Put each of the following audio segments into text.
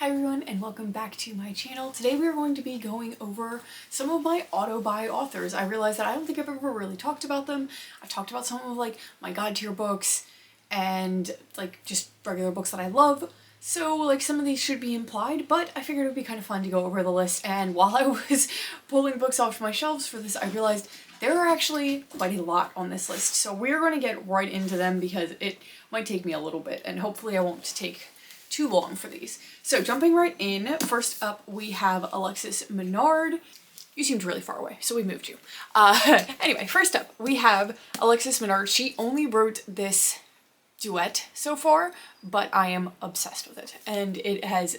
Hi everyone and welcome back to my channel. Today we are going to be going over some of my auto-buy authors. I realized that I don't think I've ever really talked about them. I've talked about some of like my god tier books and like just regular books that I love. So like some of these should be implied, but I figured it would be kind of fun to go over the list, and while I was pulling books off my shelves for this, I realized there are actually quite a lot on this list. So we're going to get right into them because it might take me a little bit and hopefully I won't take too long for these. So jumping right in, first up we have Alexis Menard. You seemed really far away, so we moved you. Anyway, first up we have Alexis Menard. She only wrote this duet so far, but I am obsessed with it, and it has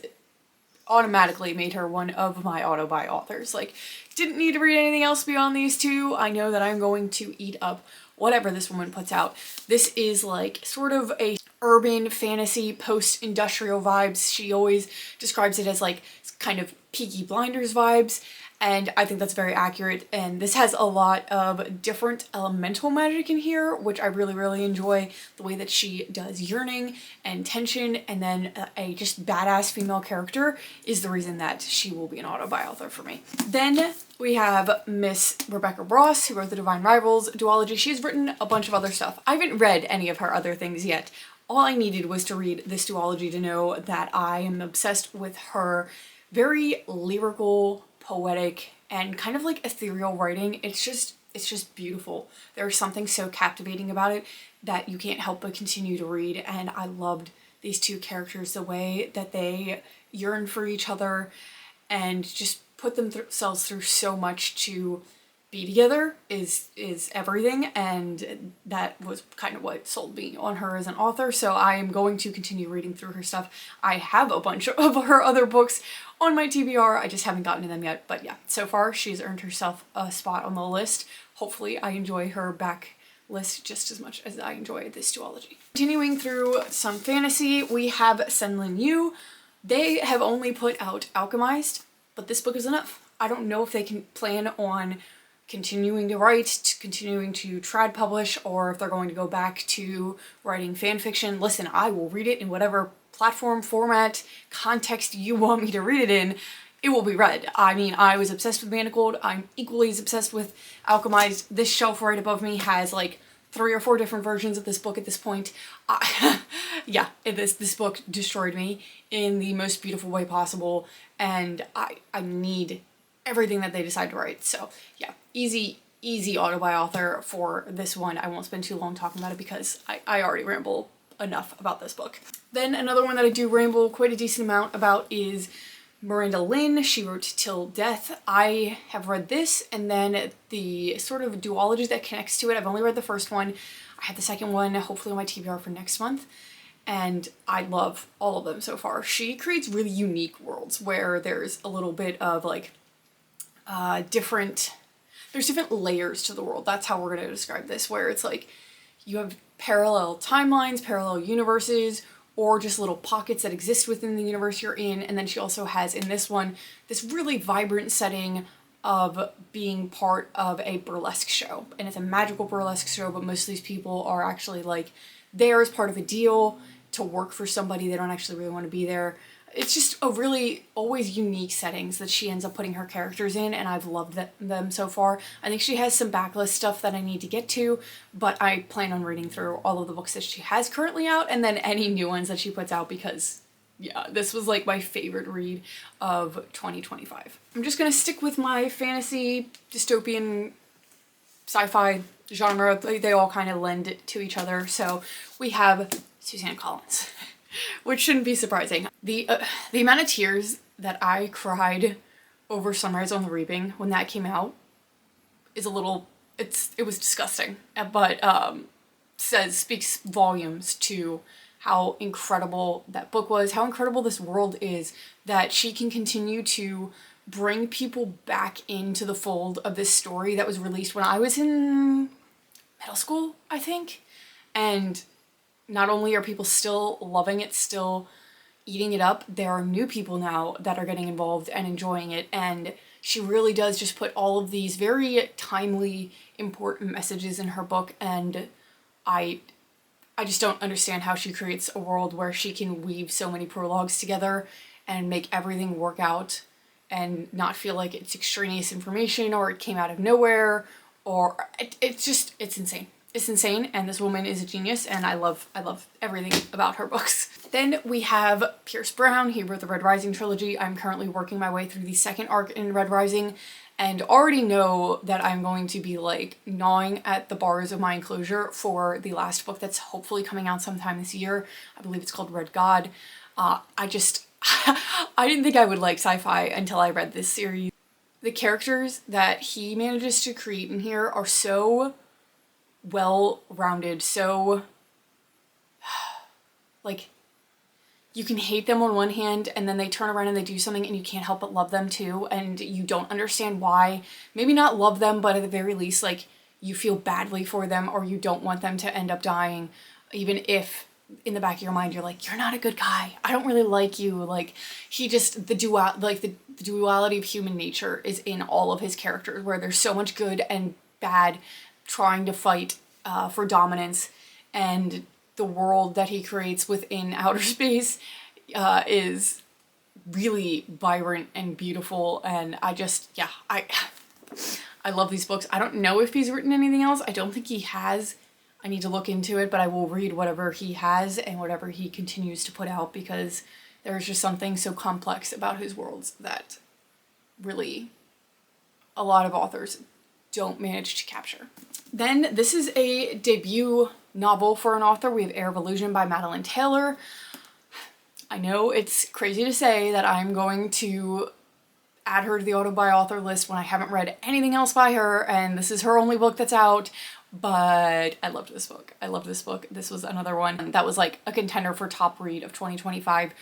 automatically made her one of my auto-buy authors. Like, didn't need to read anything else beyond these two. I know that I'm going to eat up whatever this woman puts out. This is like sort of a urban fantasy post-industrial vibes. She always describes it as like kind of Peaky Blinders vibes, and I think that's very accurate. And this has a lot of different elemental magic in here, which I really enjoy. The way that she does yearning and tension, and then a just badass female character is the reason that she will be an auto-buy author for me. Then we have Miss Rebecca Ross, who wrote the Divine Rivals duology. She's written a bunch of other stuff. I haven't read any of her other things yet. All I needed was to read this duology to know that I am obsessed with her very lyrical, poetic, and kind of like ethereal writing. It's just beautiful. There's something so captivating about it that you can't help but continue to read, and I loved these two characters, the way that they yearn for each other and just put themselves through so much to be together is everything, and that was kind of what sold me on her as an author. So I am going to continue reading through her stuff. I have a bunch of her other books on my TBR, I just haven't gotten to them yet, but yeah, so far she's earned herself a spot on the list. Hopefully I enjoy her back list just as much as I enjoy this duology. Continuing through some fantasy, we have Senlin Yu. They have only put out Alchemized, but this book is enough. I don't know if they can plan on continuing to write, continuing to trad publish, or if they're going to go back to writing fan fiction. Listen, I will read it in whatever platform, format, context you want me to read it in. It will be read. I mean, I was obsessed with Manacled. I'm equally as obsessed with Alchemized. This shelf right above me has like 3 or 4 different versions of this book at this point. Yeah, this book destroyed me in the most beautiful way possible, and I need everything that they decide to write. So yeah, easy auto-buy author for this one. I won't spend too long talking about it because I already ramble enough about this book. Then another one that I do ramble quite a decent amount about is Miranda Lynn. She wrote Till Death. I have read this, and then the sort of duology that connects to it. I've only read the first one. I have the second one hopefully on my TBR for next month, and I love all of them so far. She creates really unique worlds where there's a little bit of like there's different layers to the world. That's how we're going to describe this, where it's like you have parallel timelines, parallel universes, or just little pockets that exist within the universe you're in. And then she also has, in this one, this really vibrant setting of being part of a burlesque show. And it's a magical burlesque show, but most of these people are actually like there as part of a deal to work for somebody. They don't actually really want to be there. It's just a really always unique settings that she ends up putting her characters in, and I've loved them so far. I think she has some backlist stuff that I need to get to, but I plan on reading through all of the books that she has currently out, and then any new ones that she puts out, because yeah, this was like my favorite read of 2025. I'm just gonna stick with my fantasy, dystopian, sci-fi genre. They all kind of lend to each other. So we have Suzanne Collins. Which shouldn't be surprising. The amount of tears that I cried over Sunrise on the Reaping when that came out is a little, it was disgusting, but speaks volumes to how incredible that book was, how incredible this world is, that she can continue to bring people back into the fold of this story that was released when I was in middle school, I think, and not only are people still loving it, still eating it up, there are new people now that are getting involved and enjoying it, and she really does just put all of these very timely, important messages in her book, and I just don't understand how she creates a world where she can weave so many prologues together and make everything work out and not feel like it's extraneous information or it came out of nowhere, or it's insane. It's insane, and this woman is a genius, and I love everything about her books. Then we have Pierce Brown. He wrote the Red Rising trilogy. I'm currently working my way through the second arc in Red Rising, and already know that I'm going to be like gnawing at the bars of my enclosure for the last book that's hopefully coming out sometime this year. I believe it's called Red God. I didn't think I would like sci-fi until I read this series. The characters that he manages to create in here are so well-rounded, so like you can hate them on one hand and then they turn around and they do something and you can't help but love them too, and you don't understand why. Maybe not love them, but at the very least like you feel badly for them, or you don't want them to end up dying, even if in the back of your mind you're like, you're not a good guy, I don't really like you. Like he just, the duality of human nature is in all of his characters, where there's so much good and bad trying to fight for dominance, and the world that he creates within outer space is really vibrant and beautiful, and I love these books. I don't know if he's written anything else. I don't think he has. I need to look into it, but I will read whatever he has and whatever he continues to put out, because there's just something so complex about his worlds that really a lot of authors don't manage to capture. Then this is a debut novel for an author. We have Air of Illusion by Madeline Taylor. I know it's crazy to say that I'm going to add her to the auto-buy author list when I haven't read anything else by her, and this is her only book that's out, but I loved this book. I love this book. This was another one that was like a contender for top read of 2025.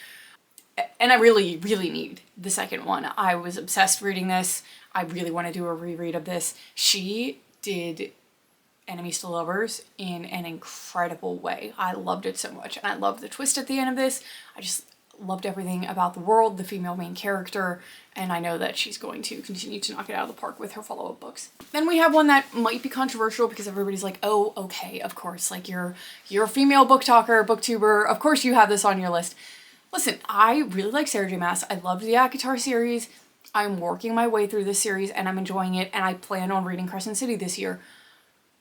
And I really, really need the second one. I was obsessed reading this. I really want to do a reread of this. She did Enemies to Lovers in an incredible way. I loved it so much. And I loved the twist at the end of this. I just loved everything about the world, the female main character, and I know that she's going to continue to knock it out of the park with her follow-up books. Then we have one that might be controversial because everybody's like, oh, okay, of course, like you're a female book talker, booktuber, of course you have this on your list. Listen, I really like Sarah J Maas. I loved the ACOTAR series. I'm working my way through this series and I'm enjoying it, and I plan on reading Crescent City this year.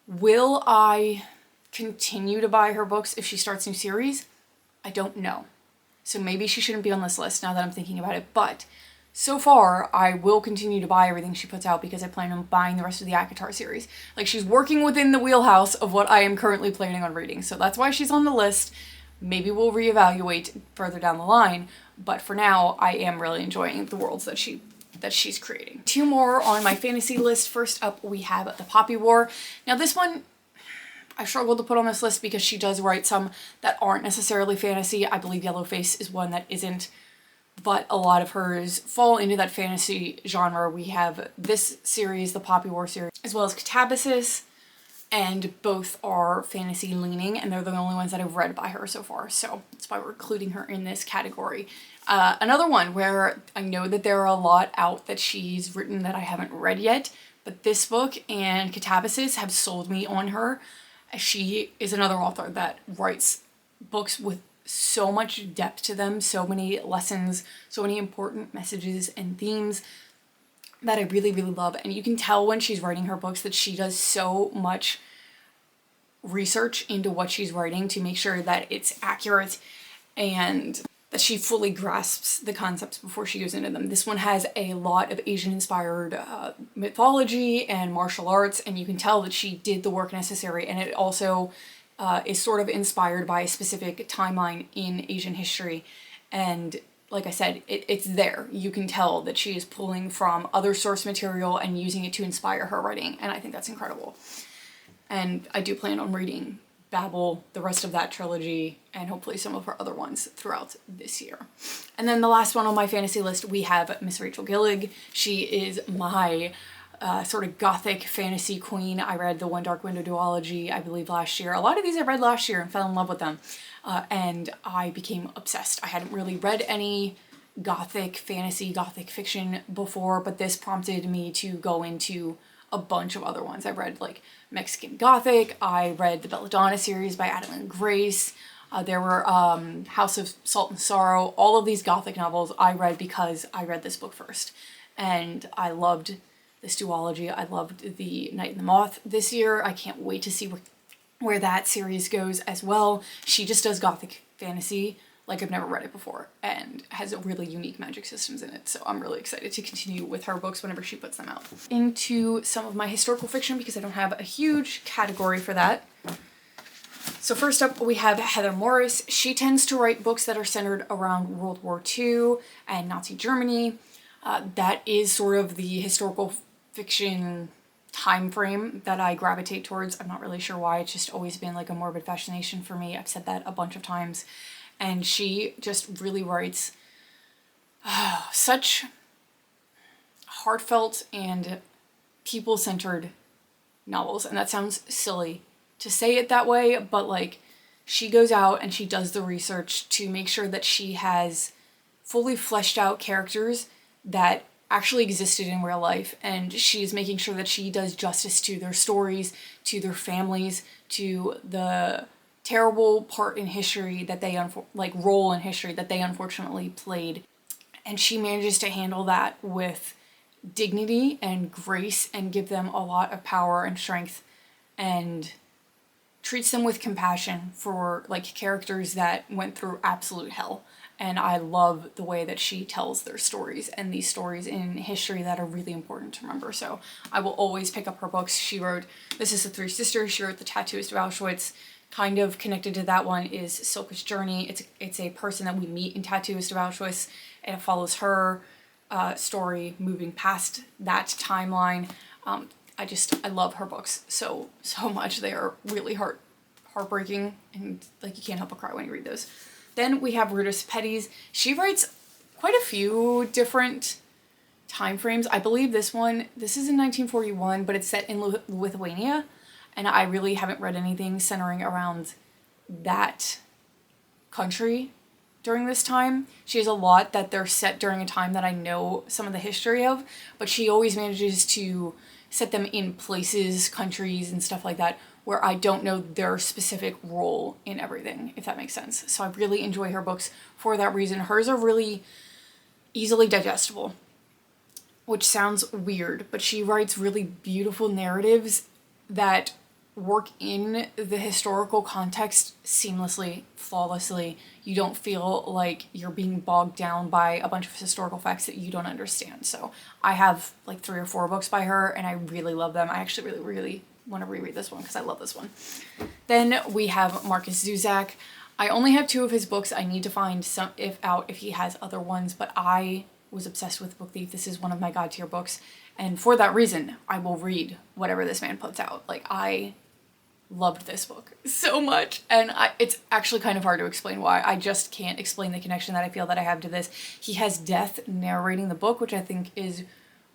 Will I continue to buy her books if she starts new series? I don't know. So maybe she shouldn't be on this list now that I'm thinking about it, but so far I will continue to buy everything she puts out because I plan on buying the rest of the ACOTAR series. Like, she's working within the wheelhouse of what I am currently planning on reading, so that's why she's on the list. Maybe we'll reevaluate further down the line, but for now I am really enjoying the worlds that she's creating. Two more on my fantasy list. First up we have The Poppy War. Now this one I struggled to put on this list because she does write some that aren't necessarily fantasy. I believe Yellowface is one that isn't, but a lot of hers fall into that fantasy genre. We have this series, the Poppy War series, as well as Catabasis, and both are fantasy leaning, and they're the only ones that I've read by her so far, so that's why we're including her in this category. Another one where I know that there are a lot out that she's written that I haven't read yet, but this book and Catabasis have sold me on her. She is another author that writes books with so much depth to them, so many lessons, so many important messages and themes that I really, really love. And you can tell when she's writing her books that she does so much research into what she's writing to make sure that it's accurate and that she fully grasps the concepts before she goes into them. This one has a lot of Asian-inspired mythology and martial arts, and you can tell that she did the work necessary, and it also is sort of inspired by a specific timeline in Asian history. And like I said, it's there. You can tell that she is pulling from other source material and using it to inspire her writing, and I think that's incredible. And I do plan on reading Babel, the rest of that trilogy, and hopefully some of her other ones throughout this year. And then the last one on my fantasy list, we have Miss Rachel Gillig. She is my sort of gothic fantasy queen. I read the One Dark Window duology, I believe, last year. A lot of these I read last year and fell in love with them. And I became obsessed. I hadn't really read any gothic fantasy, gothic fiction before, but this prompted me to go into a bunch of other ones. I read like Mexican Gothic, I read the Belladonna series by Adeline Grace, There were House of Salt and Sorrow. All of these gothic novels I read because I read this book first. And I loved this duology. I loved The Night and the Moth this year. I can't wait to see where that series goes as well. She just does gothic fantasy like I've never read it before, and has really unique magic systems in it, so I'm really excited to continue with her books whenever she puts them out. Into some of my historical fiction, because I don't have a huge category for that. So first up, we have Heather Morris. She tends to write books that are centered around World War II and Nazi Germany. That is sort of the historical fiction time frame that I gravitate towards. I'm not really sure why. It's just always been like a morbid fascination for me. I've said that a bunch of times. And she just really writes such heartfelt and people-centered novels. And that sounds silly to say it that way, but like, she goes out and she does the research to make sure that she has fully fleshed out characters that actually existed in real life, and she's making sure that she does justice to their stories, to their families, to the terrible part in history that they role in history that they unfortunately played. And she manages to handle that with dignity and grace and give them a lot of power and strength, and treats them with compassion for like characters that went through absolute hell. And I love the way that she tells their stories, and these stories in history that are really important to remember. So I will always pick up her books. She wrote This Is the Three Sisters. She wrote The Tattooist of Auschwitz. Kind of connected to that one is Silka's Journey. It's a person that we meet in Tattooist of Auschwitz, and it follows her story moving past that timeline. I love her books so much. They are really heartbreaking, and like you can't help but cry when you read those. Then we have Ruta Sepetys. She writes quite a few different time frames. I believe this is in 1941, but it's set in Lithuania, and I really haven't read anything centering around that country during this time. She has a lot that they're set during a time that I know some of the history of, but she always manages to set them in places, countries, and stuff like that where I don't know their specific role in everything, if that makes sense. So I really enjoy her books for that reason. Hers are really easily digestible, which sounds weird, but she writes really beautiful narratives that work in the historical context seamlessly, flawlessly. You don't feel like you're being bogged down by a bunch of historical facts that you don't understand. So I have like 3 or 4 books by her, and I really love them. I actually really want to reread this one because I love this one. Then we have Markus Zusak. I only have 2 of his books. I need to find some if he has other ones, but I was obsessed with Book Thief. This is one of my god tier books, and for that reason, I will read whatever this man puts out. Like, I loved this book so much, and it's actually kind of hard to explain why. I just can't explain the connection that I feel that I have to this. He has death narrating the book, which I think is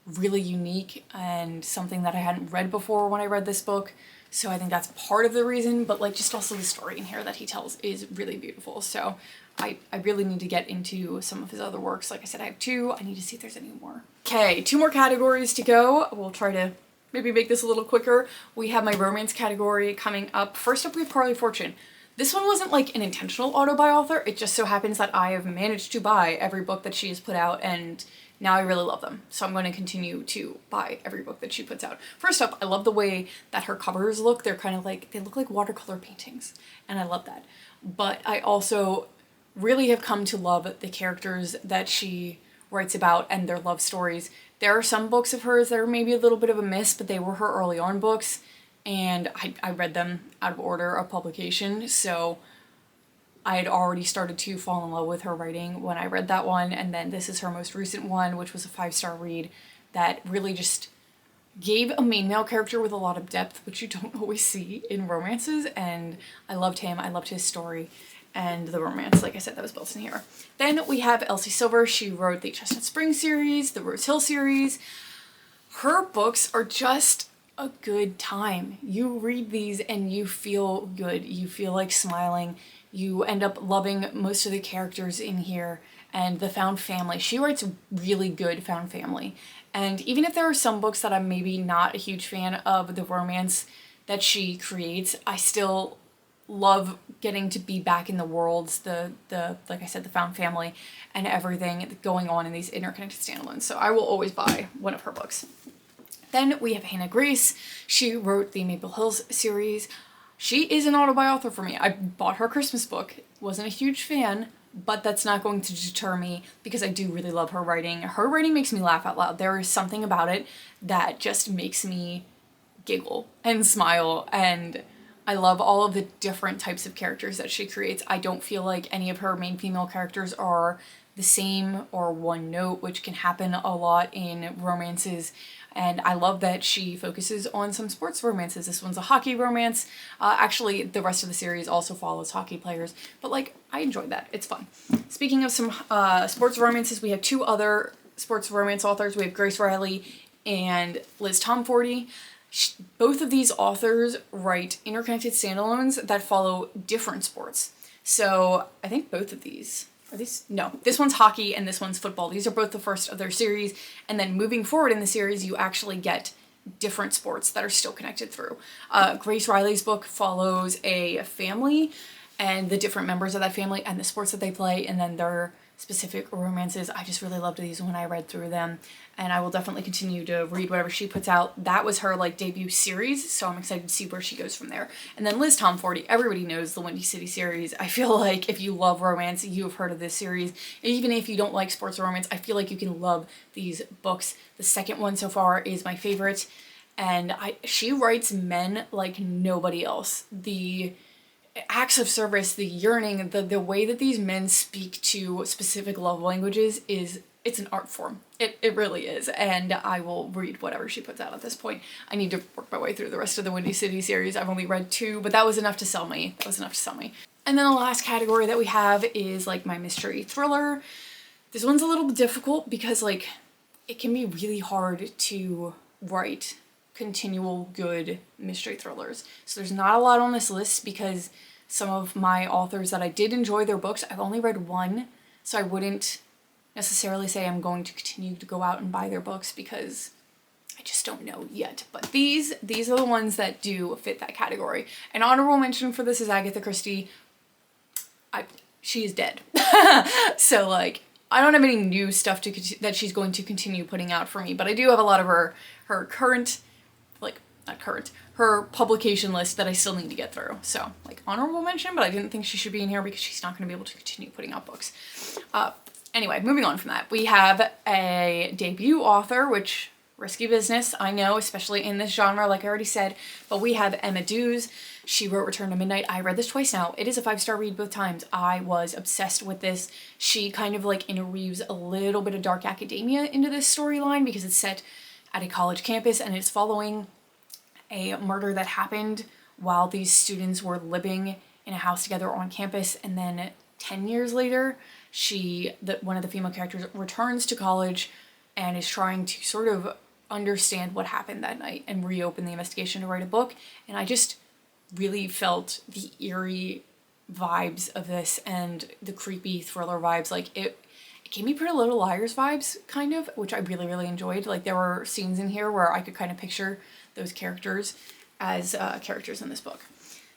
really unique and something that I hadn't read before when I read this book. So I think that's part of the reason, but like just also the story in here that he tells is really beautiful. So I really need to get into some of his other works. Like I said, I have 2. I need to see if there's any more. Okay, 2 more categories to go. We'll try to maybe make this a little quicker. We have my romance category coming up. First up, we have Carly Fortune. This one wasn't like an intentional auto-buy author. It just so happens that I have managed to buy every book that she has put out, and now I really love them. So I'm going to continue to buy every book that she puts out. First up, I love the way that her covers look. They're kind of like, they look like watercolor paintings, and I love that. But I also really have come to love the characters that she writes about and their love stories. There are some books of hers that are maybe a little bit of a miss, but they were her early on books, and I read them out of order of publication, so I had already started to fall in love with her writing when I read that one, and then this is her most recent one, which was a 5-star read that really just gave a main male character with a lot of depth, which you don't always see in romances, and I loved him, I loved his story, and the romance, like I said, that was built in here. Then we have Elsie Silver. She wrote the Chestnut Springs series, the Rose Hill series. Her books are just a good time. You read these and you feel good. You feel like smiling. You end up loving most of the characters in here, and the found family. She writes really good found family. And even if there are some books that I'm maybe not a huge fan of the romance that she creates, I still love getting to be back in the worlds, the like I said, the found family and everything going on in these interconnected standalones. So I will always buy one of her books. Then we have Hannah Grace. She wrote the Maple Hills series. She is an auto-buy author for me. I bought her Christmas book, wasn't a huge fan, but that's not going to deter me because I do really love her writing. Her writing makes me laugh out loud. There is something about it that just makes me giggle and smile, and I love all of the different types of characters that she creates. I don't feel like any of her main female characters are the same or one note, which can happen a lot in romances. And I love that she focuses on some sports romances. This one's a hockey romance. Actually, the rest of the series also follows hockey players, but like, I enjoyed that. It's fun. Speaking of some sports romances, we have two other sports romance authors. We have Grace Riley and Liz Tomforty. Both of these authors write interconnected standalones that follow different sports. So I think both of these, are these? No, this one's hockey and this one's football. These are both the first of their series. And then moving forward in the series, you actually get different sports that are still connected through. Grace Riley's book follows a family and the different members of that family and the sports that they play, and then their specific romances. I just really loved these when I read through them, and I will definitely continue to read whatever she puts out. That was her like debut series, so I'm excited to see where she goes from there. And then Liz Tomforty, everybody knows the Windy City series. I feel like if you love romance, you have heard of this series. Even if you don't like sports romance, I feel like you can love these books. The second one so far is my favorite, and she writes men like nobody else. The acts of service, the yearning, the way that these men speak to specific love languages it's an art form. It really is, and I will read whatever she puts out at this point. I need to work my way through the rest of the Windy City series. I've only read 2, but that was enough to sell me. And then the last category that we have is like my mystery thriller. This one's a little difficult because like it can be really hard to write continual good mystery thrillers. So there's not a lot on this list because some of my authors that I did enjoy their books, I've only read one, so I wouldn't necessarily say I'm going to continue to go out and buy their books because I just don't know yet. But these are the ones that do fit that category. An honorable mention for this is Agatha Christie. She is dead. So like, I don't have any new stuff that she's going to continue putting out for me, but I do have a lot of her current, like, not current, her publication list that I still need to get through. So like honorable mention, but I didn't think she should be in here because she's not going to be able to continue putting out books. Anyway, moving on from that, we have a debut author, which risky business, I know, especially in this genre, like I already said, but we have Emma Dews. She wrote Return to Midnight. I read this twice now. It is a 5-star read both times. I was obsessed with this. She kind of like interweaves a little bit of dark academia into this storyline because it's set at a college campus and it's following a murder that happened while these students were living in a house together on campus, and then 10 years later, one of the female characters returns to college and is trying to sort of understand what happened that night and reopen the investigation to write a book. And I just really felt the eerie vibes of this and the creepy thriller vibes. Like it gave me Pretty Little Liars vibes, kind of, which I really, really enjoyed. Like there were scenes in here where I could kind of picture those characters as characters in this book.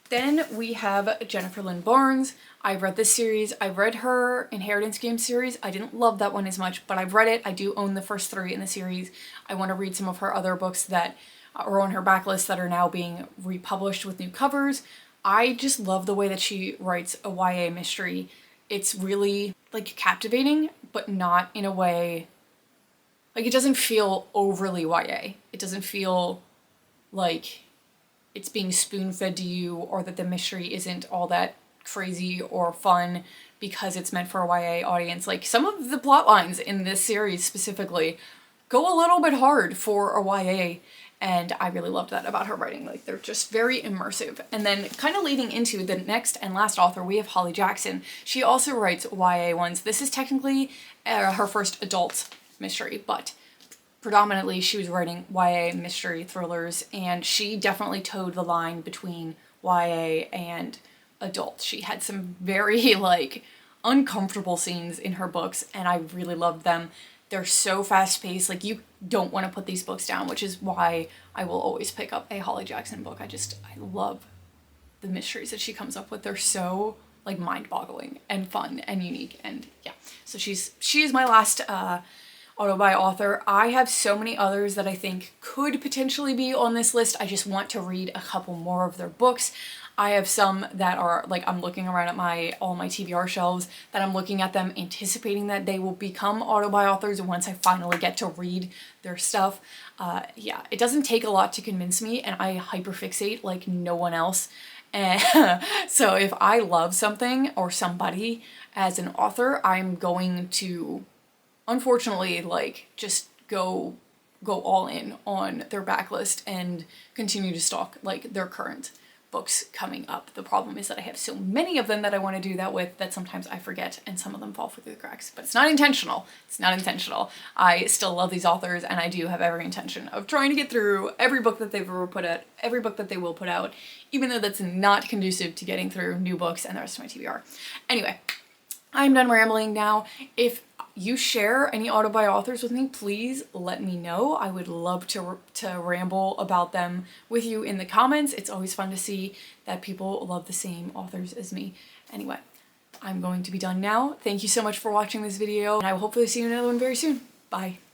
Then we have Jennifer Lynn Barnes. I read this series. I read her Inheritance Game series. I didn't love that one as much, but I've read it. I do own the first 3 in the series. I want to read some of her other books that are on her backlist that are now being republished with new covers. I just love the way that she writes a YA mystery. It's really like captivating, but not in a way, like it doesn't feel overly YA. It doesn't feel like it's being spoon-fed to you or that the mystery isn't all that crazy or fun because it's meant for a YA audience. Like some of the plot lines in this series specifically go a little bit hard for a YA, and I really loved that about her writing. Like they're just very immersive. And then kind of leading into the next and last author, we have Holly Jackson. She also writes YA ones. This is technically her first adult mystery, but predominantly she was writing YA mystery thrillers, and she definitely towed the line between YA and adult. She had some very like uncomfortable scenes in her books, and I really loved them. They're so fast-paced, like you don't want to put these books down, which is why I will always pick up a Holly Jackson book. I love the mysteries that she comes up with. They're so like mind-boggling and fun and unique, and yeah. So she is my last auto-buy author. I have so many others that I think could potentially be on this list. I just want to read a couple more of their books. I have some that are like, I'm looking around at all my TBR shelves, that I'm looking at them anticipating that they will become auto-buy authors once I finally get to read their stuff. Yeah, it doesn't take a lot to convince me, and I hyperfixate like no one else. And so if I love something or somebody as an author, I'm going to, unfortunately, like just go all in on their backlist and continue to stalk like their current books coming up. The problem is that I have so many of them that I want to do that with that sometimes I forget, and some of them fall through the cracks, but it's not intentional. It's not intentional. I still love these authors, and I do have every intention of trying to get through every book that they've ever put out, every book that they will put out, even though that's not conducive to getting through new books and the rest of my TBR. Anyway, I'm done rambling now. If you share any auto-buy authors with me, please let me know. I would love to ramble about them with you in the comments. It's always fun to see that people love the same authors as me. Anyway, I'm going to be done now. Thank you so much for watching this video, and I will hopefully see you in another one very soon. Bye.